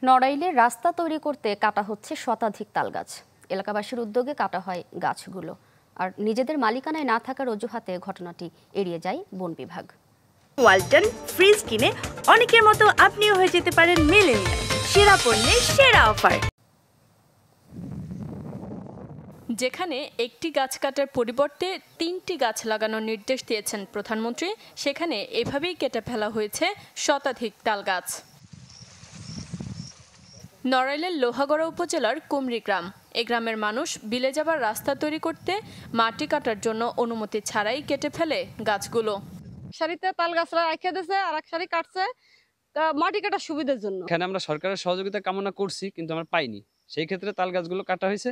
নড়াইলে রাস্তা তৈরি করতে কাটা হচ্ছে শতাধিক তালগাছ। এলাকাবাসীর উদ্যোগে কাটা হয় গাছগুলো, আর নিজেদের মালিকানায় না থাকার অজুহাতে ঘটনাটি এড়িয়ে যায় বন বিভাগ। ওয়ালটন ফ্রিজ কিনে অনেকের মতো আপনিও হয়ে যেতে পারেন মিলেনিয়াল। সেরা পণ্যের সেরা অফার। যেখানে একটি গাছ কাটার পরিবর্তে 3টি গাছ লাগানোর নির্দেশ দিয়েছেন প্রধানমন্ত্রী, সেখানে এভাবেই কেটে ফেলা হয়েছে শতাধিক তালগাছ। নড়াইলের লোহাগড়া উপজেলার কুমরি গ্রাম। এই গ্রামের মানুষ বিলে যাবার রাস্তা তৈরি করতে মাটি কাটার জন্য অনুমতি ছাড়াই কেটে ফেলে গাছগুলো। সারিতে তাল গাছরা রেখে দিয়েছে আর এক সারি কাটছে মাটি কাটার সুবিধার জন্য। এখানে আমরা সরকারের সহযোগিতা কামনা করছি, কিন্তু আমরা পাইনি। সেই ক্ষেত্রে তাল গাছগুলো কাটা হয়েছে।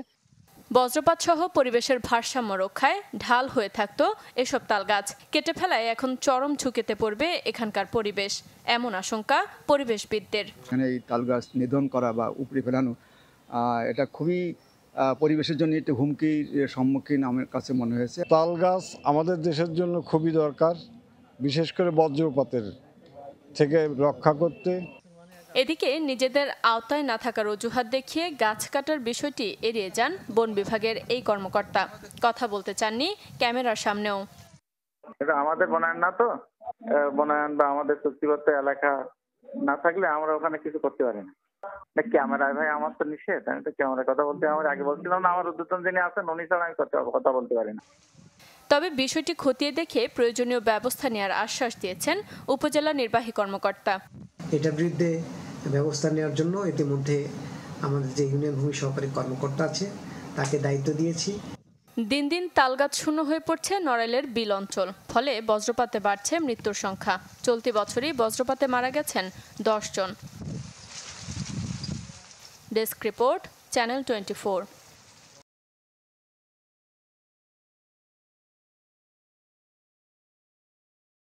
বজ্রপাত সহ পরিবেশের ভারসাম্য রক্ষায় ঢাল হয়ে থাকতো এসব তালগাছ কেটে ফেলায় এখন চরম ঝুঁকিতে পড়বে এখানকার পরিবেশ, এমন আশঙ্কা পরিবেশবিদদের। এখানে এই তালগাছ নিধন করা বা উপড়ে ফেলানো এটা খুবই পরিবেশের জন্য একটি হুমকির সম্মুখীন আমার কাছে মনে হয়েছে। তালগাছ আমাদের দেশের জন্য খুবই দরকার, বিশেষ করে বজ্রপাতের থেকে রক্ষা করতে। এদিকে নিজেদের আওতায় না থাকার অজুহাত দেখিয়ে গাছ কাটার বিষয়টি এড়িয়ে যান বন বিভাগের এই কর্মকর্তা। কথা বলতে চাননি ক্যামেরার সামনেও। এটা আমাদের বনায়ন না, তো বনায়ন বা আমাদের চুক্তিবদ্ধ এলাকা না থাকলে আমরা ওখানে কিছু করতে পারি না। ক্যামেরায় ভাই আমার তো নিষেধ, আমি তো ক্যামেরায় কথা বলতে আমার আগে বলছিলাম না, আমার উদ্যোতন যিনি আছেন উনি ছাড়া আমি কথা বলতে পারি না। তবে বিষয়টি খতিয়ে দেখে প্রয়োজনীয় ব্যবস্থা নেওয়ার আশ্বাস দিয়েছেন উপজেলা নির্বাহী কর্মকর্তা। এটার বিরুদ্ধে ব্যবস্থা নেওয়ার জন্য ইতিমধ্যে আমাদের যে ইউনিয়ন ভূমি সহকারী কর্মকর্তা আছে তাকে দায়িত্ব দিয়েছি। দিন দিন তালগাছ শূন্য হয়ে পড়ছে নড়াইলের বিল অঞ্চল, ফলে বজ্রপাতে বাড়ছে মৃত্যুর সংখ্যা। চলতি বছরই বজ্রপাতে মারা গেছেন 10 জন। Desk report, channel 24।